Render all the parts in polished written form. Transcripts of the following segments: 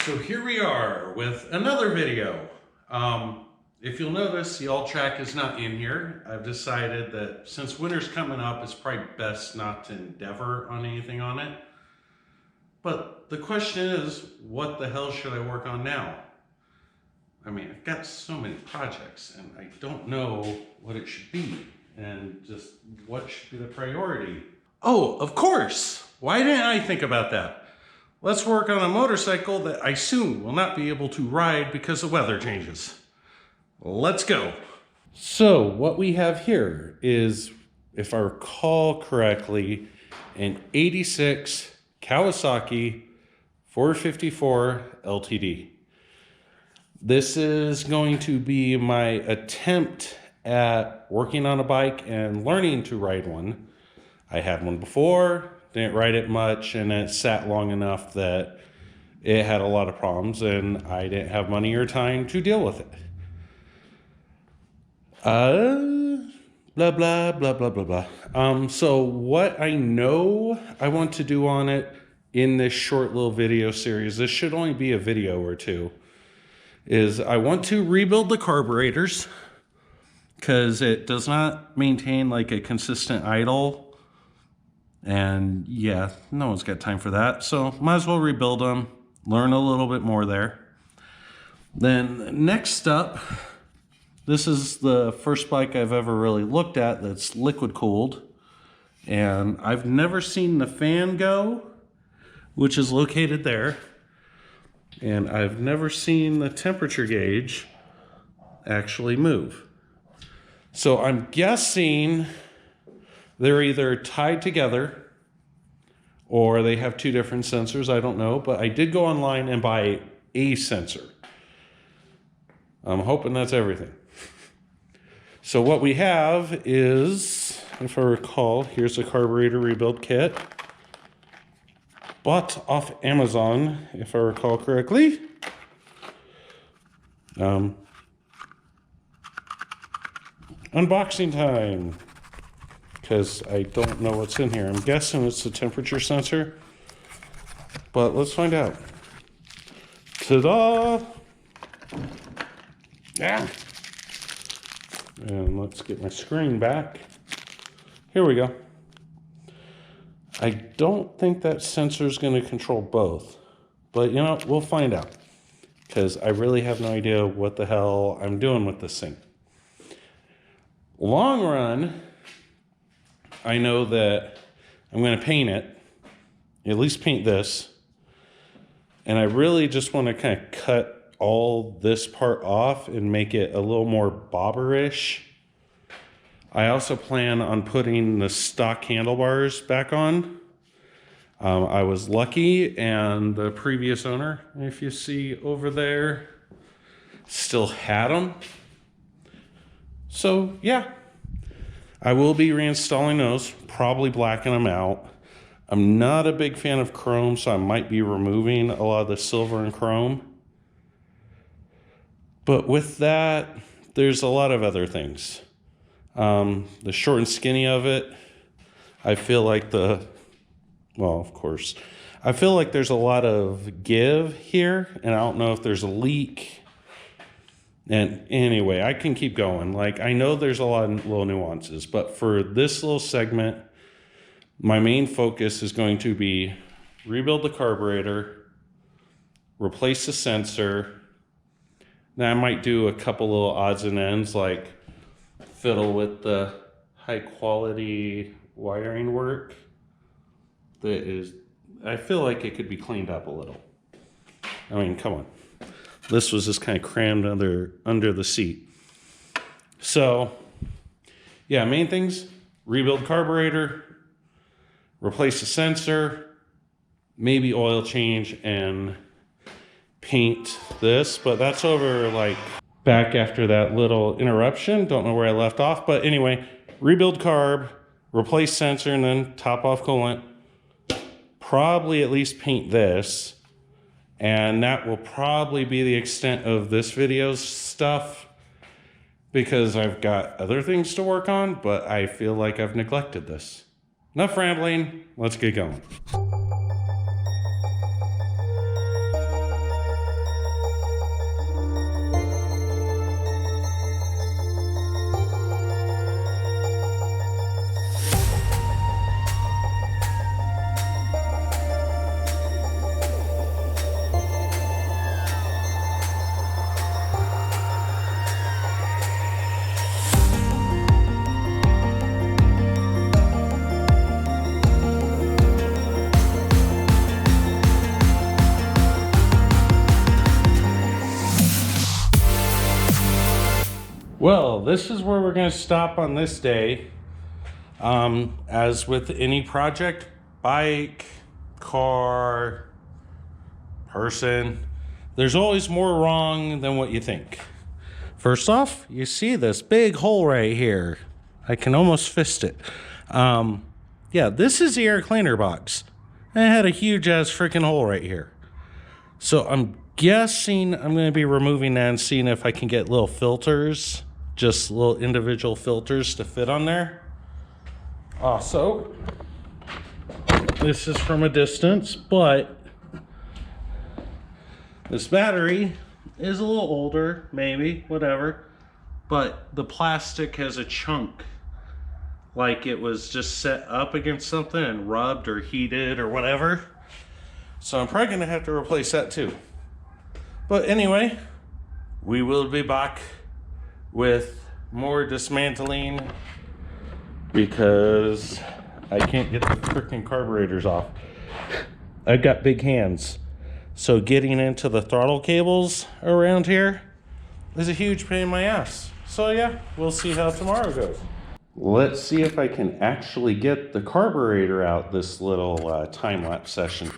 So here we are with another video. If you'll notice, the alt track is not in here. I've decided that since winter's coming up, it's probably best not to endeavor on anything on it. But the question is, what the hell should I work on now? I mean, I've got so many projects and I don't know what it should be and just what should be the priority. Oh, of course! Why didn't I think about that? Let's work on a motorcycle that I soon will not be able to ride because the weather changes. Let's go. So what we have here is, if I recall correctly, an 86 Kawasaki 454 LTD. This is going to be my attempt at working on a bike and learning to ride one. I had one before, didn't ride it much, and it sat long enough that it had a lot of problems and I didn't have money or time to deal with it. Blah, blah, blah, blah, blah, blah. So what I know I want to do on it in this short little video series, this should only be a video or two, is I want to rebuild the carburetors because it does not maintain like a consistent idle. And yeah, no one's got time for that. So might as well rebuild them, learn a little bit more there. Then next up, this is the first bike I've ever really looked at that's liquid cooled. And I've never seen the fan go, which is located there. And I've never seen the temperature gauge actually move. So I'm guessing they're either tied together or they have two different sensors. I don't know, but I did go online and buy a sensor. I'm hoping that's everything. So what we have is, if I recall, here's a carburetor rebuild kit. Bought off Amazon, if I recall correctly. Unboxing time. Because I don't know what's in here. I'm guessing it's the temperature sensor, but let's find out. Ta-da! Yeah. And let's get my screen back. Here we go. I don't think that sensor is going to control both, but you know, we'll find out because I really have no idea what the hell I'm doing with this thing. Long run, I know that I'm going to paint it, at least paint this, and I really just want to kind of cut all this part off and make it a little more bobberish. I also plan on putting the stock handlebars back on. I was lucky, and the previous owner, if you see over there, still had them. So yeah. I will be reinstalling those, probably blacking them out. I'm not a big fan of chrome, so I might be removing a lot of the silver and chrome. But with that, there's a lot of other things. The short and skinny of it, I feel like well, of course, I feel like there's a lot of give here, and I don't know if there's a leak. And anyway, I can keep going. Like, I know there's a lot of little nuances, but for this little segment, my main focus is going to be rebuild the carburetor, replace the sensor. Now I might do a couple little odds and ends, like fiddle with the high quality wiring work that is, I feel like it could be cleaned up a little. I mean, come on. This was just kind of crammed under the seat. So, yeah, main things, rebuild carburetor, replace the sensor, maybe oil change and paint this, but that's over like back after that little interruption. Don't know where I left off, but anyway, rebuild carb, replace sensor, and then top off coolant. Probably at least paint this. And that will probably be the extent of this video's stuff because I've got other things to work on, but I feel like I've neglected this. Enough rambling, let's get going. Well, this is where we're going to stop on this day. As with any project, bike, car, person, there's always more wrong than what you think. First off, you see this big hole right here. I can almost fist it. Yeah, this is the air cleaner box. It had a huge ass freaking hole right here. So I'm guessing I'm going to be removing that and seeing if I can get little filters, just little individual filters to fit on there. Also, this is from a distance, but this battery is a little older, maybe, whatever, but the plastic has a chunk, like it was just set up against something and rubbed or heated or whatever. So I'm probably gonna have to replace that too. But anyway, we will be back with more dismantling because I can't get the freaking carburetors off. I've got big hands. So getting into the throttle cables around here is a huge pain in my ass. So yeah, we'll see how tomorrow goes. Let's see if I can actually get the carburetor out this little time-lapse session.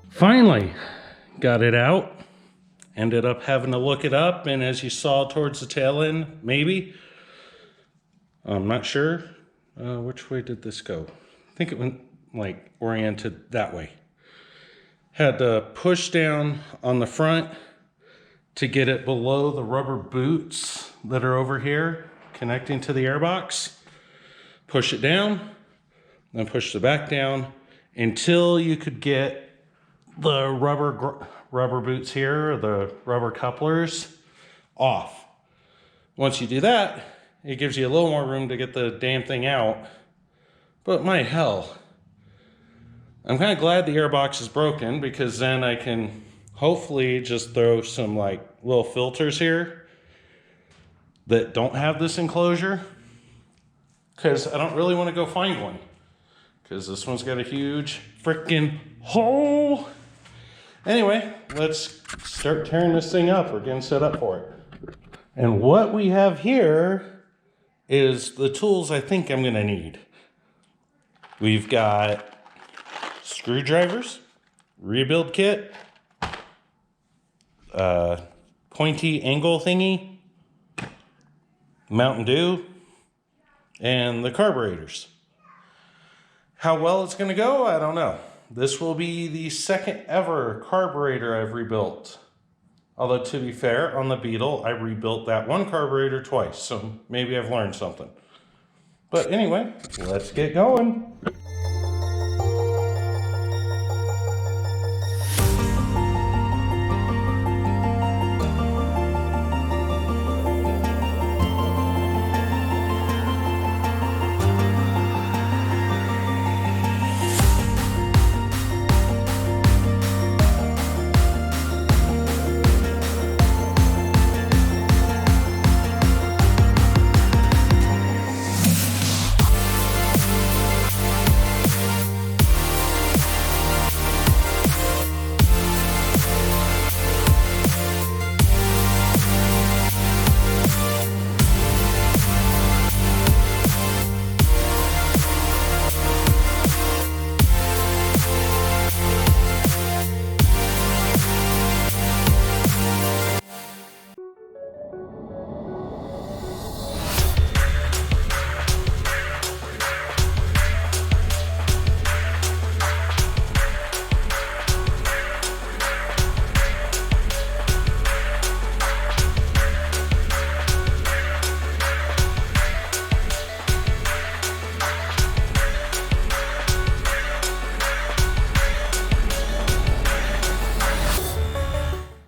Finally got it out. Ended up having to look it up, and as you saw towards the tail end, maybe, I'm not sure, which way did this go? I think it went like oriented that way. Had to push down on the front to get it below the rubber boots that are over here connecting to the airbox. Push it down, then push the back down until you could get the rubber boots here, or the rubber couplers, off. Once you do that, it gives you a little more room to get the damn thing out. But my hell, I'm kind of glad the airbox is broken, because then I can hopefully just throw some like little filters here that don't have this enclosure, because I don't really want to go find one, because this one's got a huge freaking hole. Anyway, let's start tearing this thing up. We're getting set up for it. And what we have here is the tools I think I'm gonna need. We've got screwdrivers, rebuild kit, pointy angle thingy, Mountain Dew, and the carburetors. How well it's gonna go, I don't know. This will be the second ever carburetor I've rebuilt. Although, to be fair, on the Beetle, I rebuilt that one carburetor twice, so maybe I've learned something. But anyway, let's get going.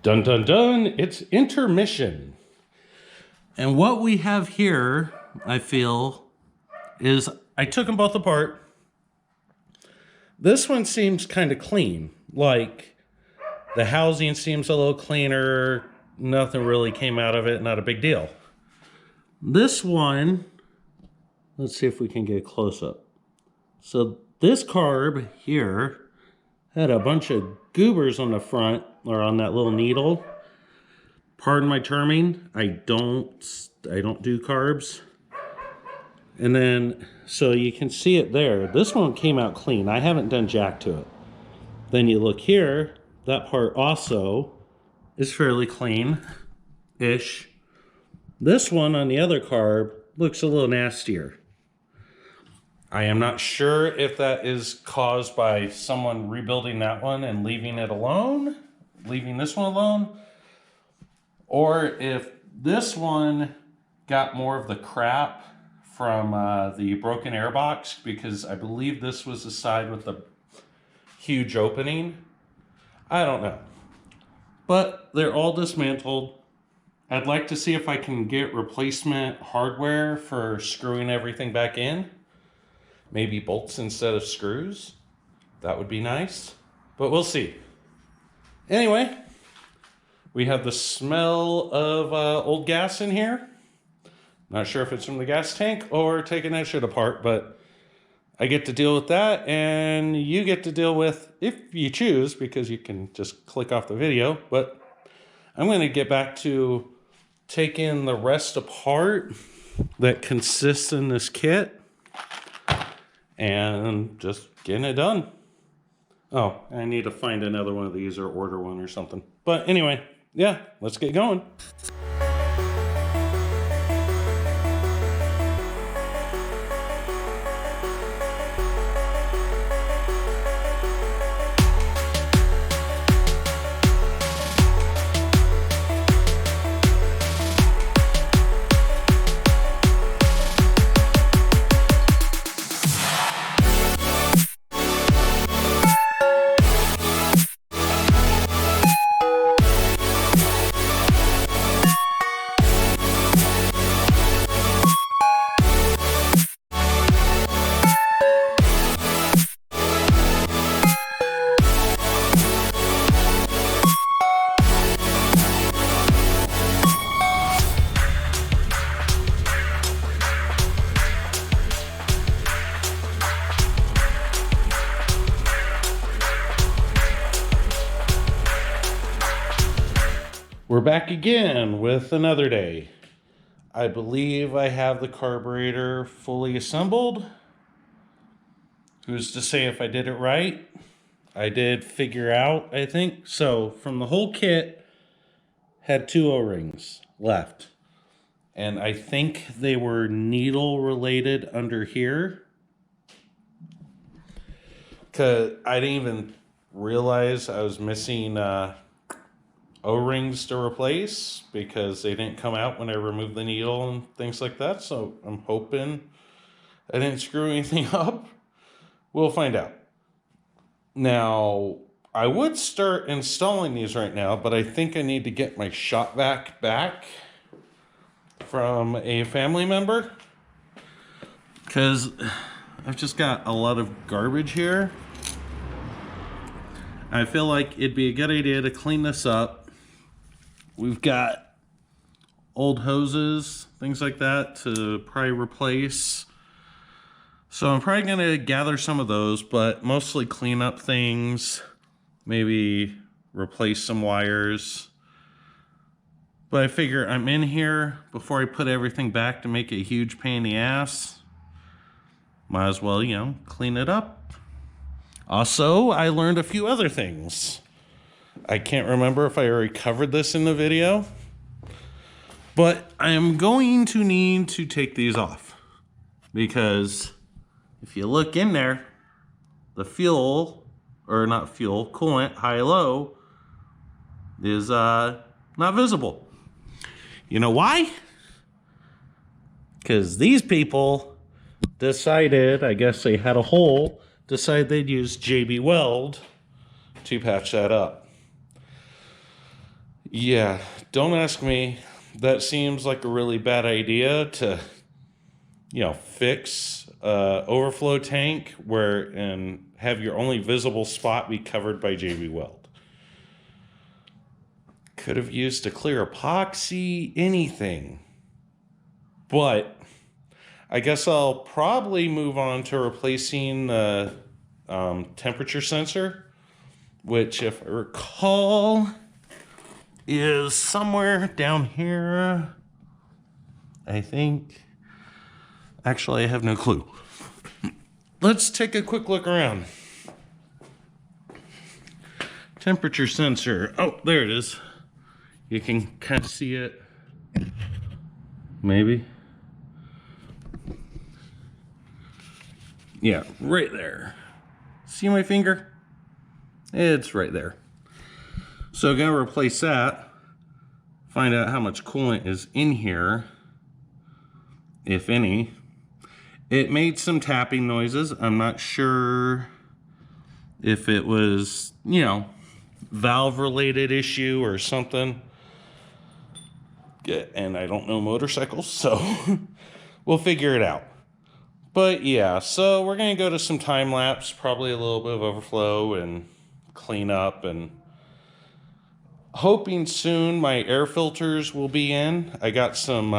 Dun dun dun, it's intermission. And what we have here, I feel, is I took them both apart. This one seems kind of clean. Like the housing seems a little cleaner. Nothing really came out of it. Not a big deal. This one, let's see if we can get a close up. So this carb here had a bunch of goobers on the front, or on that little needle. Pardon my terming. I don't do carbs. And then, so you can see it there. This one came out clean. I haven't done jack to it. Then you look here, that part also is fairly clean-ish. This one on the other carb looks a little nastier. I am not sure if that is caused by someone rebuilding that one and leaving it alone, leaving this one alone, or if this one got more of the crap from the broken airbox, because I believe this was the side with the huge opening. I don't know. But they're all dismantled. I'd like to see if I can get replacement hardware for screwing everything back in. Maybe bolts instead of screws. That would be nice. But we'll see. Anyway, we have the smell of old gas in here. Not sure if it's from the gas tank or taking that shit apart, but I get to deal with that, and you get to deal with, if you choose, because you can just click off the video, but I'm going to get back to taking the rest apart that consists in this kit and just getting it done. Oh, I need to find another one of these or order one or something. But anyway, yeah, let's get going. We're back again with another day. I believe I have the carburetor fully assembled. Who's to say if I did it right? I did figure out, I think. So from the whole kit, had 2 O-rings left. And I think they were needle related under here. Because I didn't even realize I was missing O-rings to replace because they didn't come out when I removed the needle and things like that. So I'm hoping I didn't screw anything up. We'll find out. Now, I would start installing these right now, but I think I need to get my shop vac back from a family member because I've just got a lot of garbage here. I feel like it'd be a good idea to clean this up. We've got old hoses, things like that to probably replace. So I'm probably going to gather some of those, but mostly clean up things, maybe replace some wires. But I figure I'm in here before I put everything back to make a huge pain in the ass. Might as well, you know, clean it up. Also, I learned a few other things. I can't remember if I already covered this in the video, but I am going to need to take these off because if you look in there, the fuel, or not fuel, coolant, high-low, is not visible. You know why? Because these people decided, I guess they had a hole, decided they'd use JB Weld to patch that up. Yeah, don't ask me. That seems like a really bad idea to fix overflow tank and have your only visible spot be covered by JB Weld. Could have used a clear epoxy, anything. But I guess I'll probably move on to replacing the temperature sensor, which, if I recall, is somewhere down here, I think. Actually, I have no clue. Let's take a quick look around. Temperature sensor. Oh, there it is. You can kind of see it. Maybe. Yeah, right there. See my finger? It's right there. So I'm going to replace that. Find out how much coolant is in here, if any. It made some tapping noises. I'm not sure if it was, valve related issue or something. And I don't know motorcycles, so we'll figure it out. But yeah, so we're going to go to some time lapse, probably a little bit of overflow and clean up, and hoping soon my air filters will be in. I got some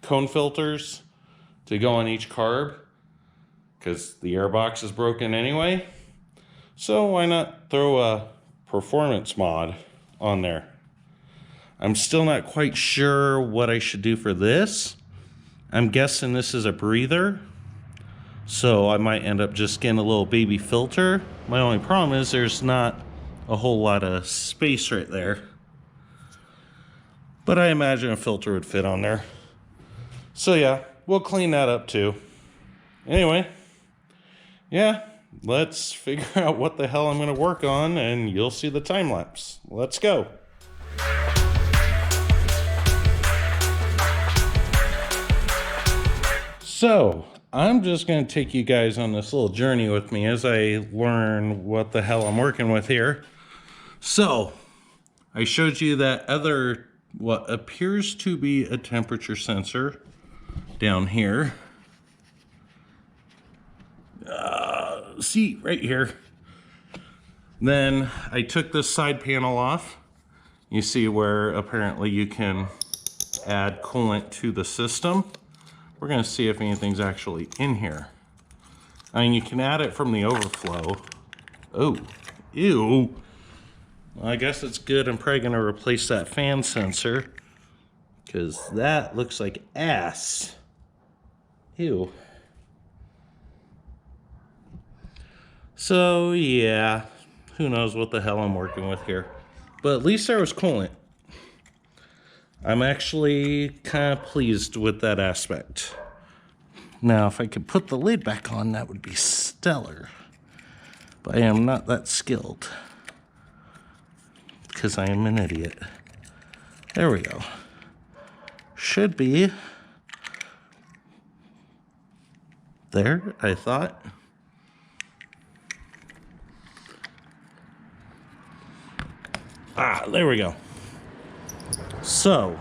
cone filters to go on each carb because the air box is broken anyway. So why not throw a performance mod on there? I'm still not quite sure what I should do for this. I'm guessing this is a breather, so I might end up just getting a little baby filter. My only problem is there's not a whole lot of space right there, but I imagine a filter would fit on there. So yeah, we'll clean that up too. Anyway, yeah, let's figure out what the hell I'm going to work on, and you'll see the time lapse. Let's go. So I'm just going to take you guys on this little journey with me as I learn what the hell I'm working with here. So I showed you that other, what appears to be a temperature sensor down here. See, right here. Then I took this side panel off. You see where apparently you can add coolant to the system. We're going to see if anything's actually in here. I mean, you can add it from the overflow. Oh, ew. Well, I guess it's good. I'm probably going to replace that fan sensor because that looks like ass. Ew. So, yeah, who knows what the hell I'm working with here. But at least there was coolant. I'm actually kind of pleased with that aspect. Now, if I could put the lid back on, that would be stellar. But I am not that skilled, because I am an idiot. There we go. Should be there, I thought. Ah, there we go. So,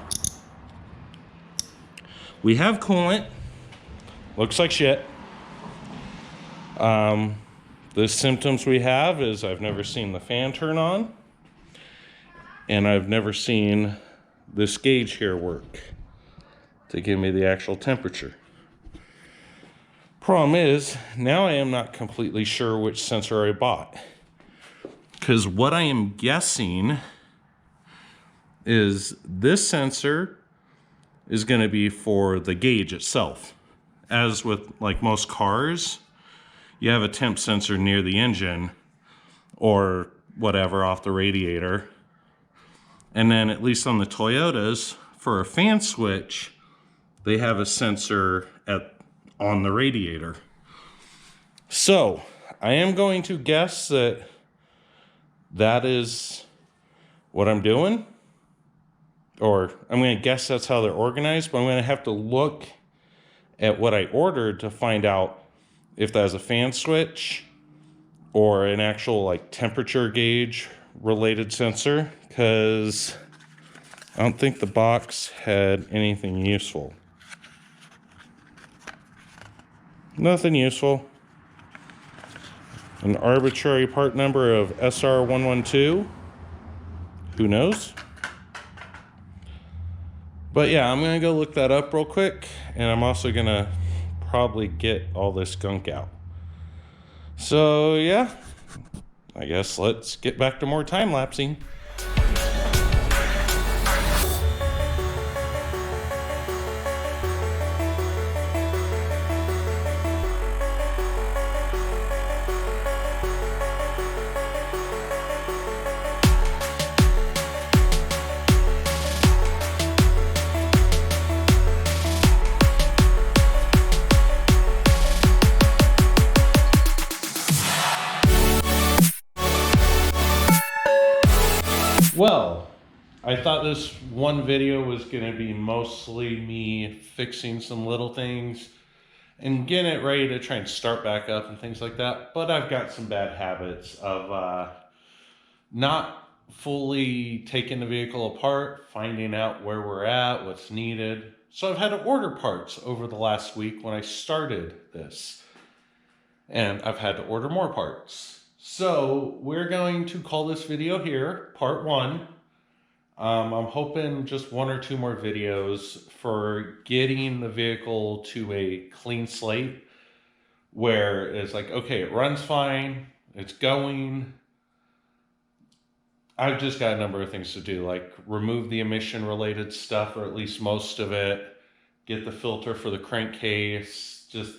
we have coolant. Looks like shit. The symptoms we have is I've never seen the fan turn on, and I've never seen this gauge here work to give me the actual temperature. Problem is, now I am not completely sure which sensor I bought, because what I am guessing is this sensor is going to be for the gauge itself. As with like most cars, you have a temp sensor near the engine or whatever off the radiator. And then at least on the Toyotas, for a fan switch, they have a sensor on the radiator. So I am going to guess that is what I'm doing. Or I'm going to guess that's how they're organized, but I'm going to have to look at what I ordered to find out if that is a fan switch or an actual like temperature gauge related sensor, because I don't think the box had anything useful. Nothing useful. An arbitrary part number of SR112. Who knows? But yeah, I'm going to go look that up real quick. And I'm also going to probably get all this gunk out. So yeah, I guess let's get back to more time lapsing. Well, I thought this one video was going to be mostly me fixing some little things and getting it ready to try and start back up and things like that. But I've got some bad habits of not fully taking the vehicle apart, finding out where we're at, what's needed. So I've had to order parts over the last week when I started this. And I've had to order more parts. So we're going to call this video here part 1. I'm hoping just 1 or 2 more videos for getting the vehicle to a clean slate where it's like, okay, it runs fine, it's going. I've just got a number of things to do, like remove the emission related stuff, or at least most of it, get the filter for the crankcase, just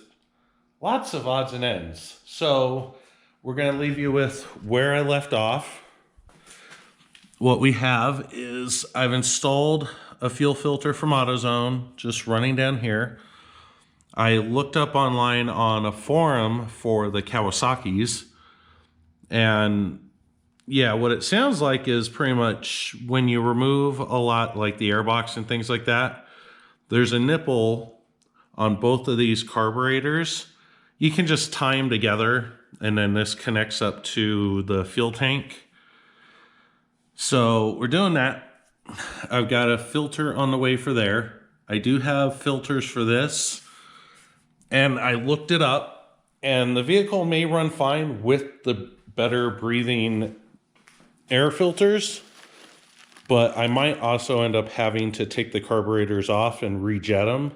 lots of odds and ends. So we're going to leave you with where I left off. What we have is I've installed a fuel filter from AutoZone, just running down here. I looked up online on a forum for the Kawasaki's, and yeah, what it sounds like is pretty much when you remove a lot, like the airbox and things like that, there's a nipple on both of these carburetors. You can just tie them together, and then this connects up to the fuel tank. So we're doing that. I've got a filter on the way for there. I do have filters for this, and I looked it up, and the vehicle may run fine with the better breathing air filters, but I might also end up having to take the carburetors off and rejet them.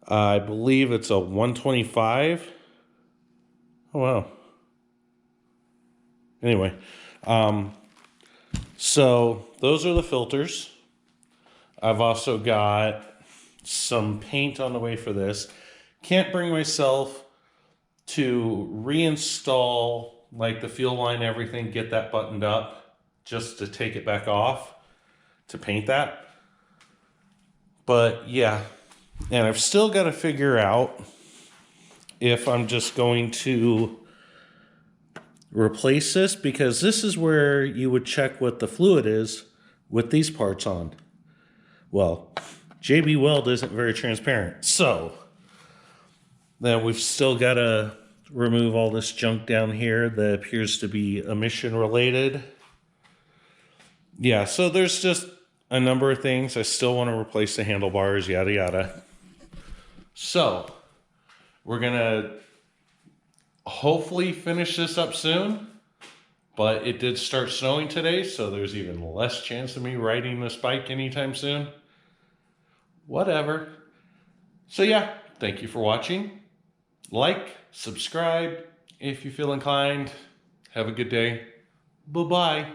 I believe it's a 125. Oh, wow. Anyway, so those are the filters. I've also got some paint on the way for this. Can't bring myself to reinstall like the fuel line, everything, get that buttoned up just to take it back off to paint that. But yeah, and I've still got to figure out if I'm just going to replace this, because this is where you would check what the fluid is with these parts on. Well, JB Weld isn't very transparent. So then we've still got to remove all this junk down here that appears to be emission related. Yeah, so there's just a number of things. I still want to replace the handlebars, yada, yada. So we're going to hopefully finish this up soon, but it did start snowing today, so there's even less chance of me riding this bike anytime soon. Whatever. So yeah, thank you for watching. Like, subscribe if you feel inclined. Have a good day. Bye-bye.